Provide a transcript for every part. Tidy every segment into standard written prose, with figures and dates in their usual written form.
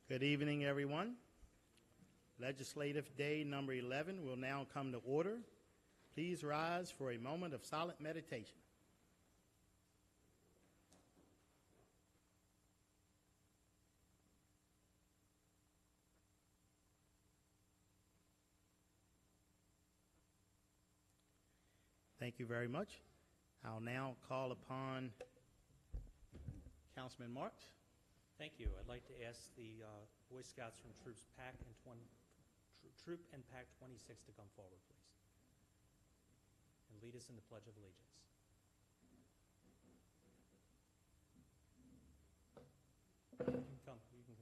Good evening, everyone. Legislative Day number 11 will now come to order. Please rise for a moment of silent meditation. Thank you very much. I'll now call upon Councilman Marks. Thank you. I'd like to ask the Boy Scouts from Troop and Pack 26 to come forward, please, and lead us in the Pledge of Allegiance. You can come straight up.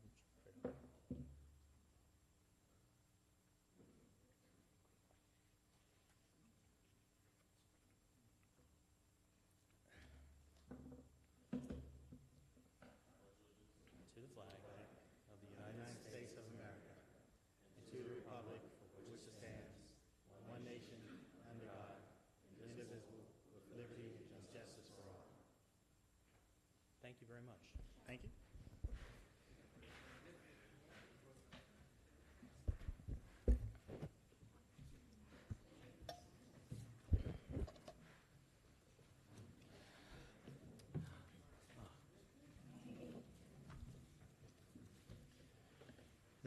To the flag of the United States of America, and to the republic for which it stands, one nation, under God, indivisible, with liberty and justice for all. Thank you very much. Thank you.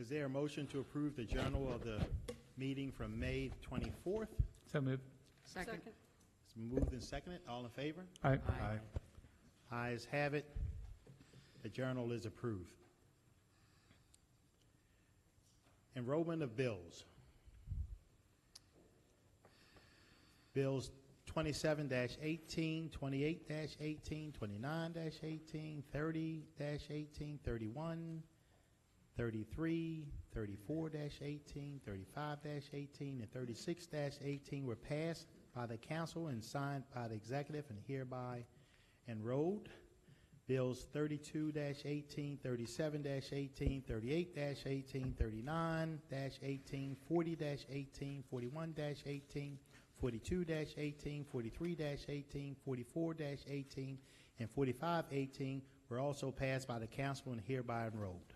Is there a motion to approve the journal of the meeting from May 24th? So moved. Second. It's moved and seconded. All in favor? Aye. Ayes have it. The journal is approved. Enrollment of bills. Bills 27-18, 28-18, 29-18, 30-18, 31, 33, 34-18, 35-18, and 36-18 were passed by the council and signed by the executive and hereby enrolled. Bills 32-18, 37-18, 38-18, 39-18, 40-18, 41-18, 42-18, 43-18, 44-18, and 45-18 were also passed by the council and hereby enrolled.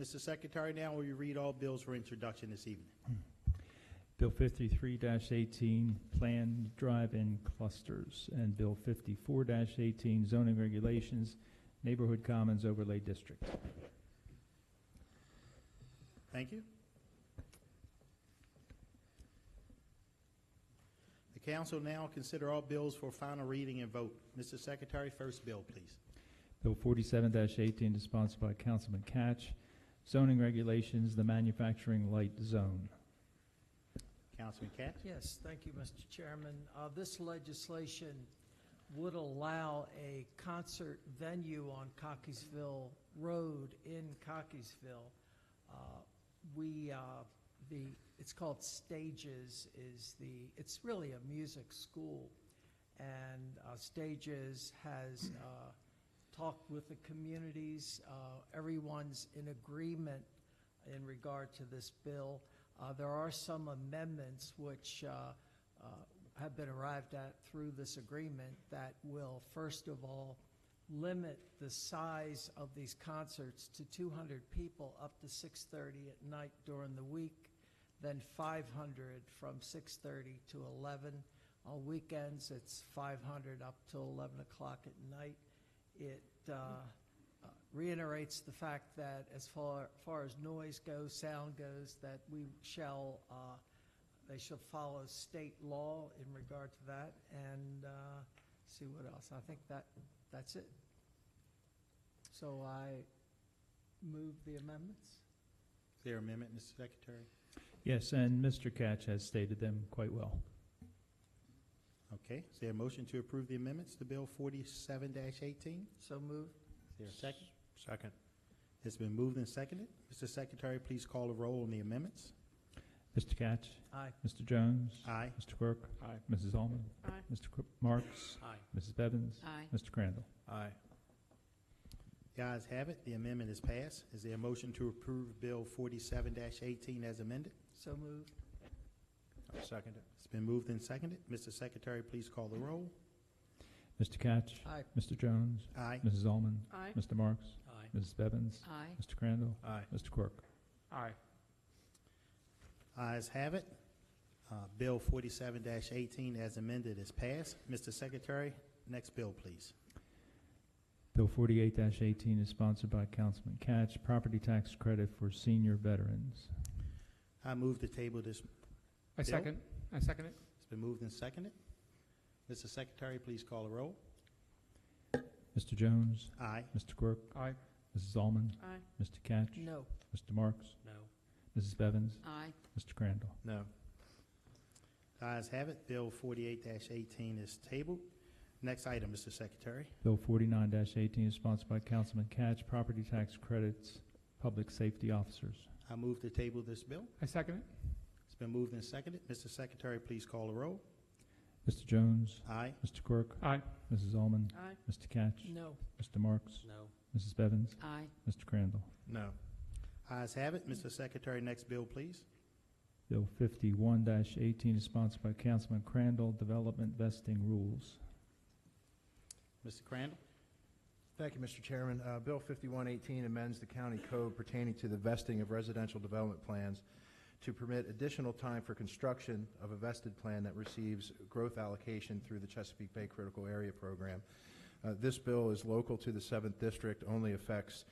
Mr. Secretary, now will you read all bills for introduction this evening? Bill 53-18, Planned Drive-In Clusters, and Bill 54-18, Zoning Regulations, Neighborhood Commons Overlay District. Thank you. The council now consider all bills for final reading and vote. Mr. Secretary, first bill, please. Bill 47-18 is sponsored by Councilman Catch. Zoning Regulations, the Manufacturing Light Zone. Councilman Katz. Yes, thank you, Mr. Chairman. This legislation would allow a concert venue on Cockeysville Road in Cockeysville. It's called Stages. It's really a music school, and Stages has talked with the communities. Everyone's in agreement in regard to this bill. There are some amendments which have been arrived at through this agreement that will, first of all, limit the size of these concerts to 200 people up to 6:30 at night during the week, then 500 from 6:30 to 11. On weekends, it's 500 up till 11 o'clock at night. It reiterates the fact that as far as noise goes, sound goes, that they shall follow state law in regard to that, and see what else. I think that's it. So I move the amendments. Is there an amendment, Mr. Secretary? Yes, and Mr. Catch has stated them quite well. Okay. Is there a motion to approve the amendments to Bill 47-18? So moved. Is there a second? Second. It's been moved and seconded. Mr. Secretary, please call the roll on the amendments. Mr. Catch. Aye. Mr. Jones. Aye. Mr. Quirk. Aye. Mrs. Allman. Aye. Mr. Marks. Aye. Mrs. Bevins. Aye. Mr. Crandall. Aye. The ayes have it. The amendment is passed. Is there a motion to approve Bill 47-18 as amended? So moved. I'll second it. It's been moved and seconded. Mr. Secretary, please call the roll. Mr. Catch. Aye. Mr. Jones. Aye. Mrs. Allman. Aye. Mr. Marks. Aye. Mrs. Bevins? Aye. Mr. Crandall? Aye. Mr. Quirk? Aye. Ayes have it. Bill 47-18 as amended is passed. Mr. Secretary, next bill, please. Bill 48-18 is sponsored by Councilman Catch, property tax credit for senior veterans. I move to table this. I Bill? second. I second it. It's been moved and seconded. Mr. Secretary, please call the roll. Mr. Jones? Aye. Mr. Quirk? Aye. Mrs. Allman? Aye. Mr. Catch? No. Mr. Marks? No. Mrs. Bevins? Aye. Mr. Crandall? No. Ayes have it. Bill 48-18 is tabled. Next item, Mr. Secretary. Bill 49-18 is sponsored by Councilman Catch, property tax credits, public safety officers. I move to table this bill. I second it. It's been moved and seconded. Mr. Secretary, please call the roll. Mr. Jones? Aye. Mr. Quirk? Aye. Mrs. Allman? Aye. Mr. Catch? No. Mr. Marks? No. Mrs. Bevins? Aye. Mr. Crandall? No. Ayes have it. Mr. Secretary, next bill, please. Bill 51-18 is sponsored by Councilman Crandall, development vesting rules. Mr. Crandall. Thank you, Mr. Chairman. Bill 5118 amends the county code pertaining to the vesting of residential development plans to permit additional time for construction of a vested plan that receives growth allocation through the Chesapeake Bay Critical Area Program. This bill is local to the 7th District, only affects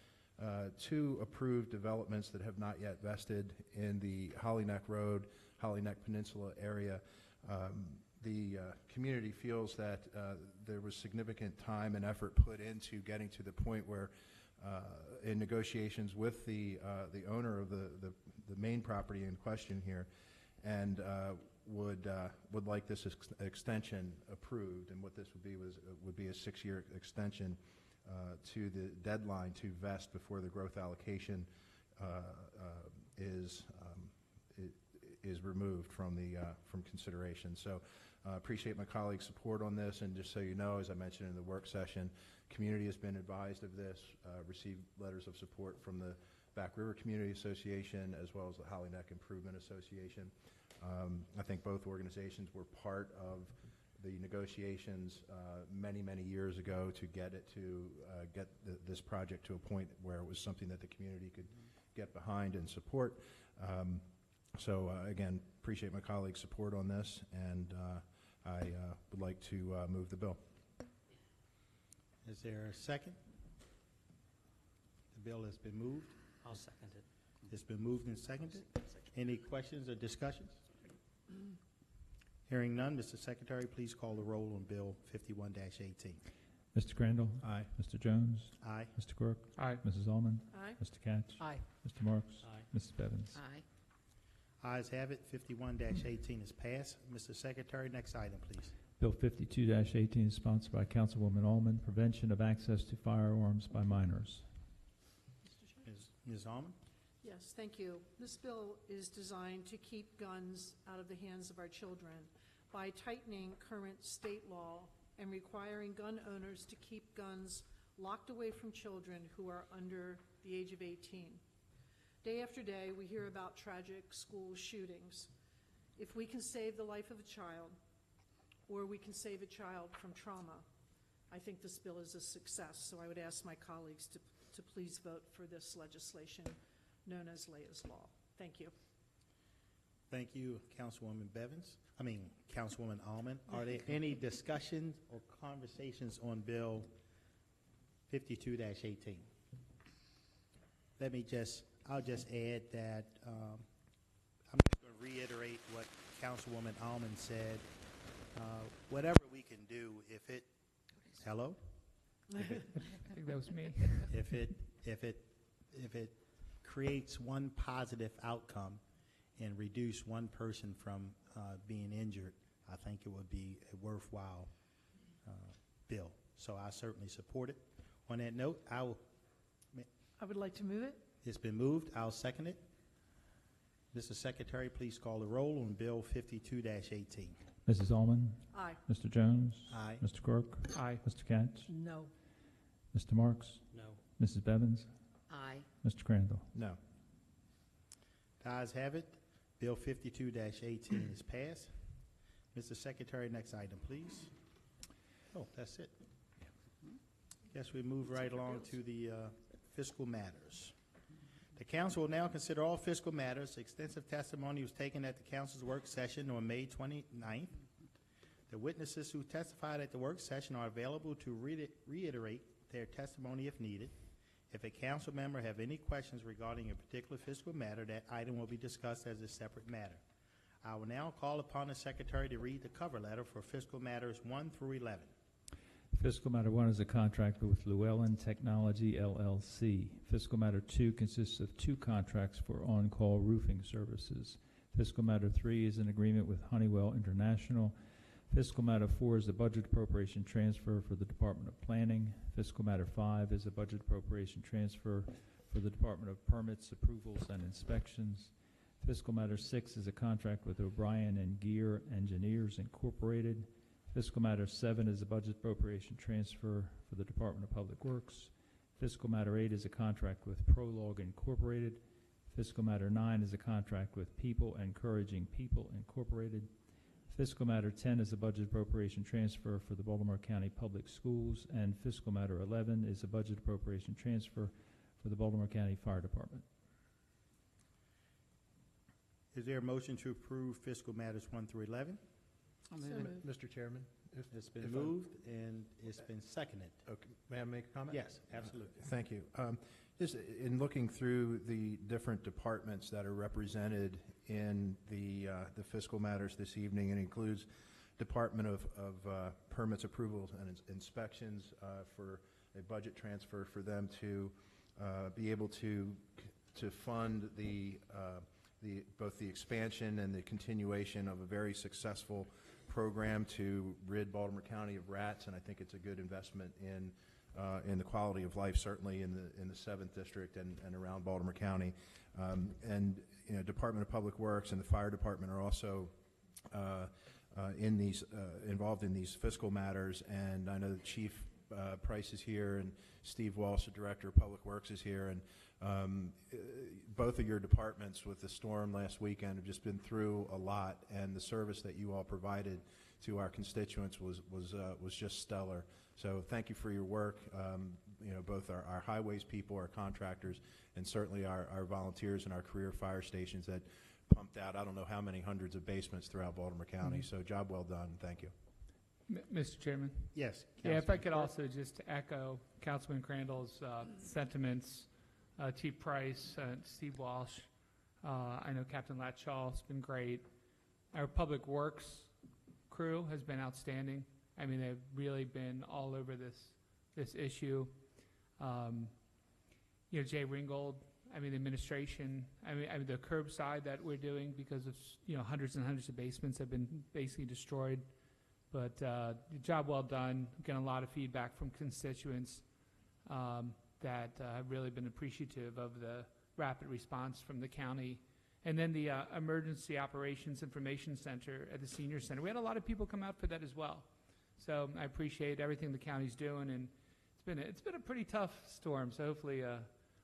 2 approved developments that have not yet vested in the Holly Neck Road, Holly Neck Peninsula area. The community feels that there was significant time and effort put into getting to the point where, in negotiations with the owner of the main property in question here, and would like this extension approved. And what this would be a 6-year extension to the deadline to vest before the growth allocation is removed from consideration. So appreciate my colleagues' support on this, and just so you know, as I mentioned in the work session, community has been advised of this, received letters of support from the Back River Community Association as well as the Holly Neck Improvement Association. I think both organizations were part of the negotiations many years ago to get this project to a point where it was something that the community could get behind and support. So again, appreciate my colleagues' support on this, and I would like to move the bill. Is there a second? The bill has been moved. I'll second it. It's been moved and seconded. Any questions or discussions? Hearing none, Mr. Secretary, please call the roll on Bill 51-18. Mr. Crandall? Aye. Mr. Jones? Aye. Mr. Quirk? Aye. Mrs. Allman? Aye. Mr. Catch? Aye. Mr. Marks? Aye. Mrs. Bevins? Aye. Ayes have it. 51-18 is passed. Mr. Secretary, next item, please. Bill 52-18 is sponsored by Councilwoman Allman, prevention of access to firearms by minors. Ms. Almond? Yes, thank you. This bill is designed to keep guns out of the hands of our children by tightening current state law and requiring gun owners to keep guns locked away from children who are under the age of 18. Day after day, we hear about tragic school shootings. If we can save the life of a child, or we can save a child from trauma, I think this bill is a success. So I would ask my colleagues to please vote for this legislation known as Leia's Law. Thank you. Thank you, Councilwoman Almond. Are there any discussions or conversations on Bill 52-18? I'll just add that I'm just going to reiterate what Councilwoman Almond said. Whatever we can do, hello? I think that was me. If it creates one positive outcome and reduce one person from being injured, I think it would be a worthwhile bill. So I certainly support it. On that note, I would like to move it. It's been moved. I'll second it. Mr. Secretary, please call the roll on Bill 52-18. Mrs. Allman? Aye. Mr. Jones? Aye. Mr. Quirk? Aye. Mr. Catch? No. Mr. Marks? No. Mrs. Bevins? Aye. Mr. Crandall? No. The ayes have it. Bill 52-18 is passed. Mr. Secretary, next item, please. Oh, that's it. Guess we move right along to the fiscal matters. The council will now consider all fiscal matters. Extensive testimony was taken at the council's work session on May 29th. The witnesses who testified at the work session are available to reiterate their testimony if needed. If a council member have any questions regarding a particular fiscal matter, that item will be discussed as a separate matter. I will now call upon the secretary to read the cover letter for fiscal matters 1 through 11. Fiscal Matter 1 is a contract with Llewellyn Technology, LLC. Fiscal Matter 2 consists of 2 contracts for on-call roofing services. Fiscal Matter 3 is an agreement with Honeywell International. Fiscal Matter 4 is a budget appropriation transfer for the Department of Planning. Fiscal Matter 5 is a budget appropriation transfer for the Department of Permits, Approvals, and Inspections. Fiscal Matter 6 is a contract with O'Brien and Gear Engineers, Incorporated. Fiscal Matter 7 is a budget appropriation transfer for the Department of Public Works. Fiscal Matter 8 is a contract with Prologue Incorporated. Fiscal Matter 9 is a contract with People Encouraging People Incorporated. Fiscal Matter 10 is a budget appropriation transfer for the Baltimore County Public Schools. And Fiscal Matter 11 is a budget appropriation transfer for the Baltimore County Fire Department. Is there a motion to approve fiscal matters 1 through 11? So moved. Mr. Chairman, It's been if I- moved and it's been seconded. okay, may I make a comment? Yes, absolutely. Thank you. Just in looking through the different departments that are represented in the fiscal matters this evening, it includes Department of Permits, Approvals, and Inspections for a budget transfer for them to be able to fund both the expansion and the continuation of a very successful program to rid Baltimore County of rats, and I think it's a good investment in the quality of life, certainly in the 7th District and around Baltimore County. And you know, Department of Public Works and the Fire Department are also involved in these fiscal matters, and I know that Chief Price is here, and Steve Walsh, the Director of Public Works, is here, and both of your departments with the storm last weekend have just been through a lot, and the service that you all provided to our constituents was just stellar. So thank you for your work. You know, both our highways people, our contractors, and certainly our volunteers and our career fire stations that pumped out I don't know how many hundreds of basements throughout Baltimore County. Mm-hmm. So job well done. Thank you. Mr. Chairman? Yes. Yeah, if I Councilman could Burke. also just echo Councilman Crandall's sentiments, Chief Price, Steve Walsh. I know Captain Latshaw has been great. Our Public Works crew has been outstanding. I mean, they've really been all over this issue. You know, Jay Ringgold, I mean, the administration, I mean, the curbside that we're doing because of, you know, hundreds and hundreds of basements have been basically destroyed. But job well done. Getting a lot of feedback from constituents that have really been appreciative of the rapid response from the county. And then the Emergency Operations Information Center at the Senior Center. We had a lot of people come out for that as well. So I appreciate everything the county's doing, and it's been a pretty tough storm. So hopefully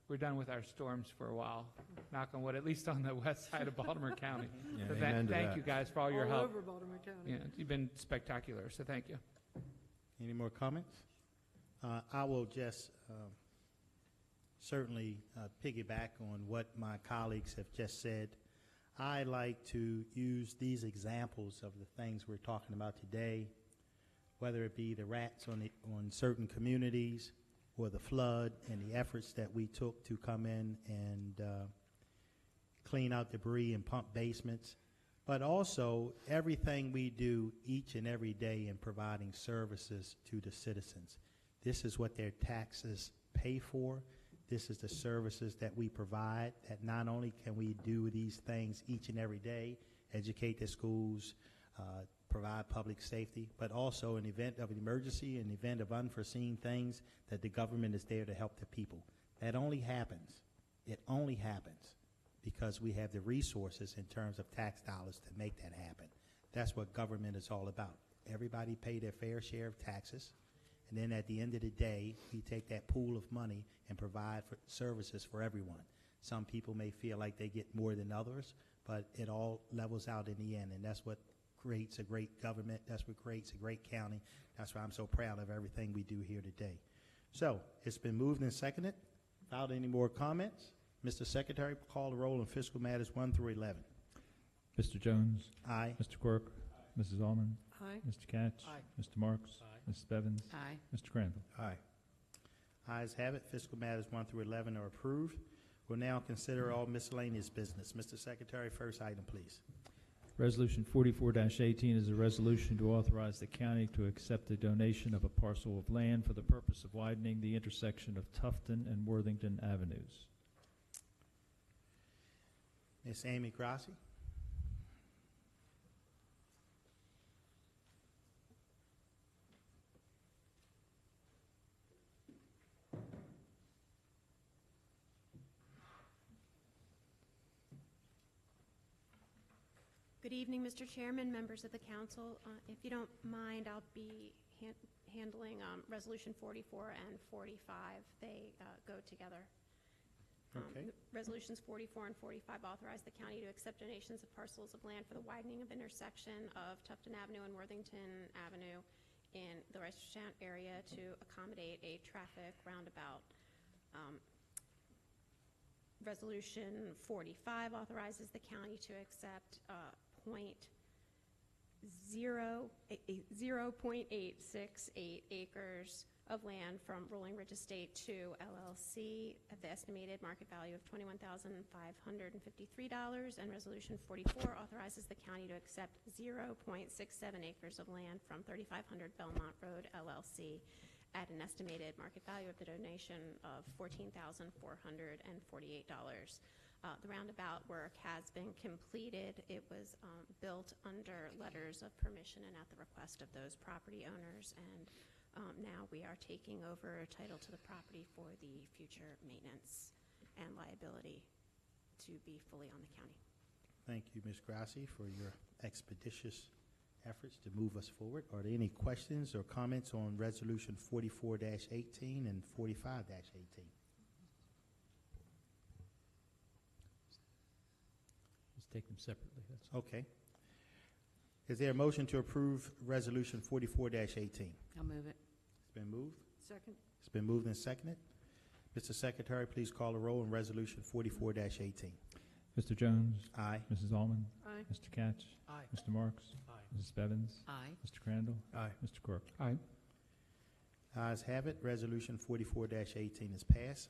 we're done with our storms for a while. Knock on wood, at least on the west side of Baltimore County. Yeah, So amen to thank that. you guys for all your help. over Baltimore County. Yeah, you've been spectacular. So thank you. Any more comments? I will just certainly piggyback on what my colleagues have just said. I like to use these examples of the things we're talking about today, whether it be the rats on certain communities or the flood and the efforts that we took to come in and clean out debris and pump basements, but also everything we do each and every day in providing services to the citizens. This is what their taxes pay for. This is the services that we provide, that not only can we do these things each and every day, educate the schools, provide public safety, but also in event of an emergency, in event of unforeseen things, that the government is there to help the people. That only happens. It only happens because we have the resources in terms of tax dollars to make that happen. That's what government is all about. Everybody pay their fair share of taxes, and then at the end of the day, we take that pool of money and provide for services for everyone. Some people may feel like they get more than others, but it all levels out in the end, and that's what creates a great government. That's what creates a great county. That's why I'm so proud of everything we do here today. So it's been moved and seconded. Without any more comments, Mr. Secretary, call the roll on fiscal matters 1 through 11. Mr. Jones? Aye. Mr. Quirk? Mrs. Allman? Aye. Mr. Catch? Aye. Mr. Marks? Aye. Mrs. Bevins? Aye. Mr. Crandall? Aye. Ayes have it. Fiscal matters 1 through 11 are approved. We'll now consider all miscellaneous business. Mr. Secretary, first item, please. Resolution 44-18 is a resolution to authorize the county to accept a donation of a parcel of land for the purpose of widening the intersection of Tufton and Worthington Avenues. Ms. Amy Grassi. Good evening, Mr. Chairman, members of the council. If you don't mind, I'll be handling Resolution 44 and 45. They go together. Okay. Resolutions 44 and 45 authorize the county to accept donations of parcels of land for the widening of intersection of Tufton Avenue and Worthington Avenue in the Reisterstown area to accommodate a traffic roundabout. Resolution 45 authorizes the county to accept 0.868 acres of land from Rolling Ridge Estate 2 LLC at the estimated market value of $21,553, and Resolution 44 authorizes the county to accept 0.67 acres of land from 3500 Belmont Road LLC at an estimated market value of the donation of $14,448. The roundabout work has been completed. It was built under letters of permission and at the request of those property owners, and now we are taking over title to the property for the future maintenance and liability to be fully on the county. Thank you, Ms. Grassi, for your expeditious efforts to move us forward. Are there any questions or comments on Resolution 44-18 and 45-18? Let's take them separately. That's Okay. Is there a motion to approve Resolution 44-18? I'll move it. It's been moved. Second. It's been moved and seconded. Mr. Secretary, please call the roll on Resolution 44-18. Mr. Jones? Aye. Mrs. Allman? Aye. Mr. Catch? Aye. Mr. Marks? Aye. Mrs. Bevins? Aye. Mr. Crandall? Aye. Mr. Quirk? Aye. Ayes have it. Resolution 44-18 is passed.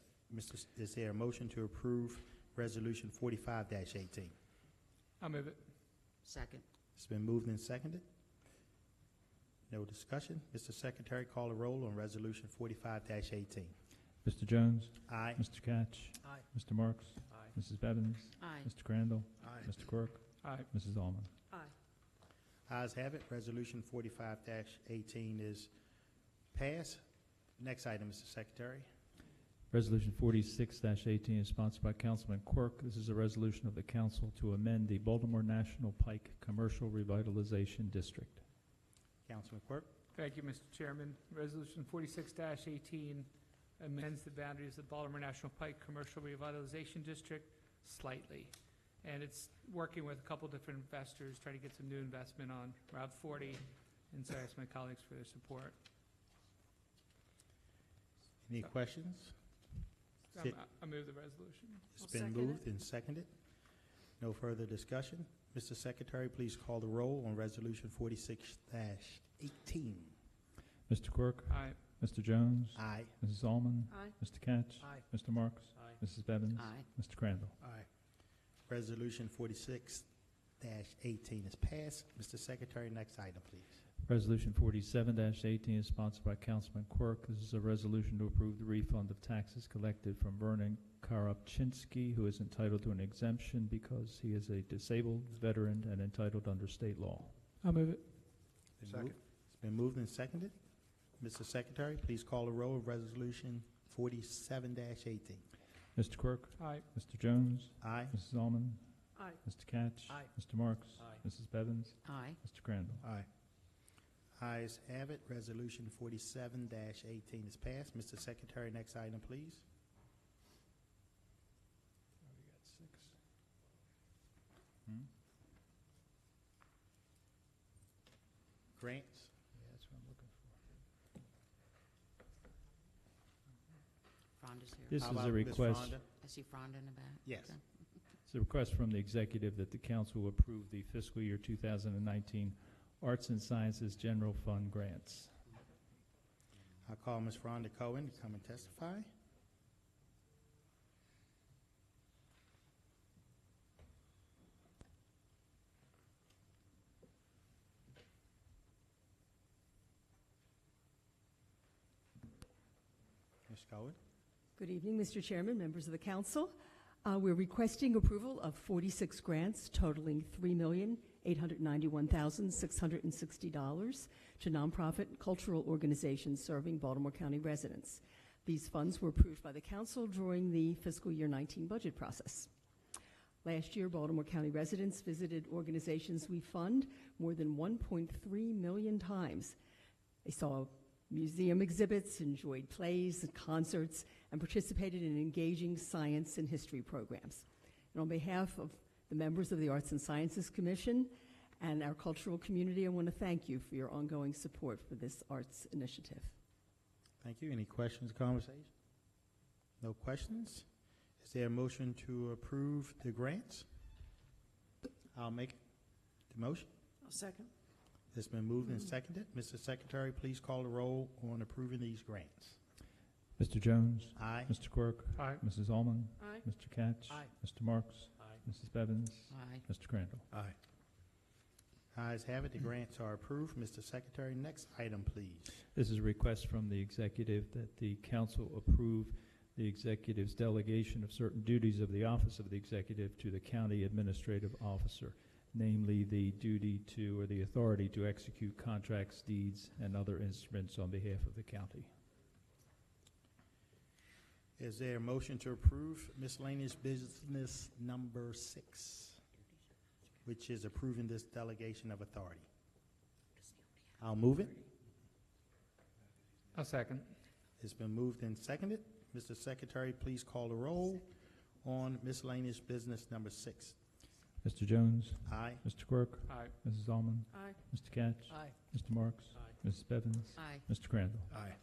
Is there a motion to approve Resolution 45-18? I'll move it. Second. It's been moved and seconded. No discussion. Mr. Secretary, call the roll on Resolution 45-18. Mr. Jones? Aye. Mr. Catch? Aye. Mr. Marks? Aye. Mrs. Bevins? Aye. Mr. Crandall? Aye. Mr. Quirk? Aye. Mrs. Allman? Aye. Ayes have it. Resolution 45-18 is passed. Next item, Mr. Secretary. Resolution 46-18 is sponsored by Councilman Quirk. This is a resolution of the council to amend the Baltimore National Pike Commercial Revitalization District. Councilman Quirk. Thank you, Mr. Chairman. Resolution 46-18 amends the boundaries of Baltimore National Pike Commercial Revitalization District slightly. And it's working with a couple different investors, trying to get some new investment on Route 40. And so I ask my colleagues for their support. Any questions? Sit. I move the resolution. It's I'll been second it. moved and seconded. No further discussion. Mr. Secretary, please call the roll on Resolution 46-18. Mr. Quirk? Aye. Mr. Jones? Aye. Mrs. Allman? Aye. Mr. Catch? Aye. Mr. Marks? Aye. Mrs. Bevins? Aye. Mr. Crandall? Aye. Resolution 46-18 is passed. Mr. Secretary, next item, please. Resolution 47-18 is sponsored by Councilman Quirk. This is a resolution to approve the refund of taxes collected from Vernon Karapchinsky, who is entitled to an exemption because he is a disabled veteran and entitled under state law. I'll move it. Been Second. moved- It's been moved and seconded. Mr. Secretary, please call the roll of Resolution 47-18. Mr. Quirk? Aye. Mr. Jones? Aye. Mrs. Allman? Aye. Mr. Catch? Aye. Mr. Marks? Aye. Mrs. Bevins? Aye. Mr. Crandall? Aye. Ayes have it. Resolution 47-18 is passed. Mr. Secretary, next item, please. Grants. Yeah, that's what I'm looking for. Ron Fronda's here. This How is about a Ms. request, Fronda? I see Fronda in the back. Yes. Okay. it's a request from the executive that the council approve the fiscal year 2019 Arts and Sciences General Fund grants. I'll call Ms. Rhonda Cohen to come and testify. Ms. Cohen? Good evening, Mr. Chairman, members of the council. We're requesting approval of 46 grants totaling $3,891,660 to nonprofit cultural organizations serving Baltimore County residents. These funds were approved by the council during the fiscal year 19 budget process. Last year, Baltimore County residents visited organizations we fund more than 1.3 million times. They saw museum exhibits, enjoyed plays and concerts, and participated in engaging science and history programs. And on behalf of the members of the Arts and Sciences Commission and our cultural community, I want to thank you for your ongoing support for this arts initiative. Thank you. Any questions, conversation? No questions? Is there a motion to approve the grants? I'll make the motion. I'll second. It's been moved and seconded. Mr. Secretary, please call the roll on approving these grants. Mr. Jones? Aye. Mr. Quirk? Aye. Mrs. Allman? Aye. Mr. Katz? Aye. Mr. Marks? Aye. Mrs. Bevins? Aye. Mr. Crandall? Aye. Ayes have it. The grants are approved. Mr. Secretary, next item, please. This is a request from the executive that the council approve the executive's delegation of certain duties of the office of the executive to the county administrative officer, namely the duty to, or the authority to execute contracts, deeds, and other instruments on behalf of the county. Is there a motion to approve miscellaneous business number 6, which is approving this delegation of authority? I'll move it. I'll second. It's been moved and seconded. Mr. Secretary, please call the roll on miscellaneous business number 6. Mr. Jones? Aye. Mr. Quirk? Aye. Mrs. Allman? Aye. Mr. Katz? Aye. Mr. Marks? Aye. Mrs. Bevins? Aye. Mr. Crandall? Aye.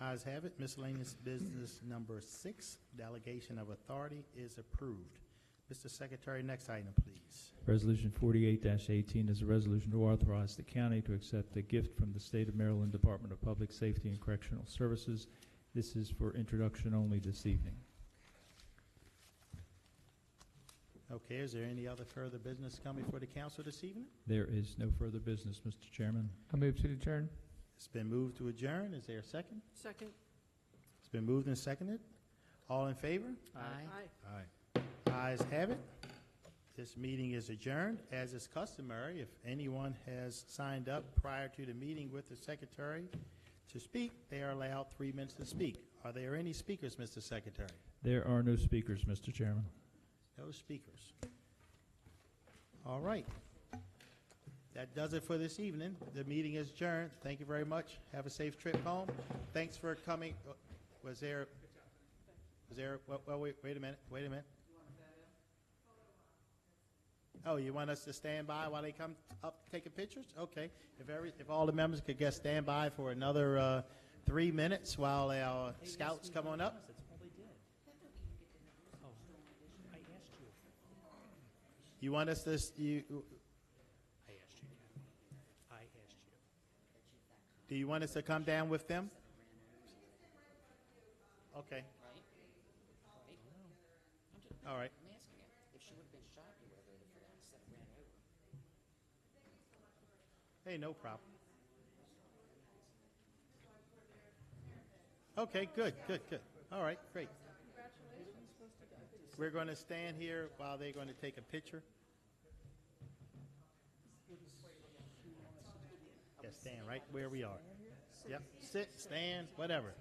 Ayes have it. Miscellaneous business number 6, delegation of authority, is approved. Mr. Secretary, next item, please. Resolution 48-18 is a resolution to authorize the county to accept a gift from the State of Maryland Department of Public Safety and Correctional Services. This is for introduction only this evening. Okay, is there any other further business coming before the council this evening? There is no further business, Mr. Chairman. I'll move to adjourn. It's been moved to adjourn. Is there a second? Second. It's been moved and seconded. All in favor? Aye. Aye. Ayes have it. This meeting is adjourned. As is customary, if anyone has signed up prior to the meeting with the secretary to speak, they are allowed 3 minutes to speak. Are there any speakers, Mr. Secretary? There are no speakers, Mr. Chairman. No speakers. All right. That does it for this evening. The meeting is adjourned. Thank you very much. Have a safe trip home. Thanks for coming. Was there, well, wait a minute. Oh, you want us to stand by while they come up taking pictures? Okay. If all the members could just stand by for another 3 minutes while our scouts come on up. That's all they did. Oh, I asked you. You want us to, I asked you. I asked you. do you want us to come down with them? Okay. All right. I'm asking you, if she would have been shot, you would have waited for that instead of ran over. Hey, no problem. Okay, good. All right, great. We're going to stand here while they're going to take a picture. Yeah, stand right where we are. Yep, sit, stand, whatever.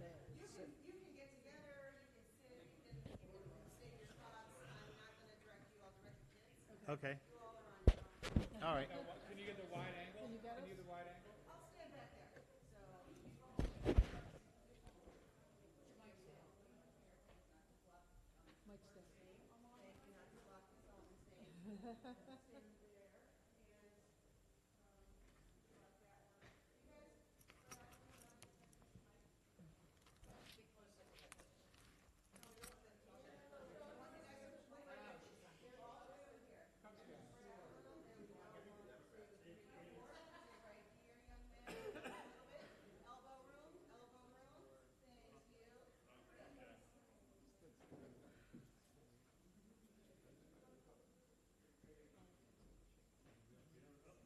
Okay. All right. Can you get the wide angle? Can you get the wide angle? Mike's there.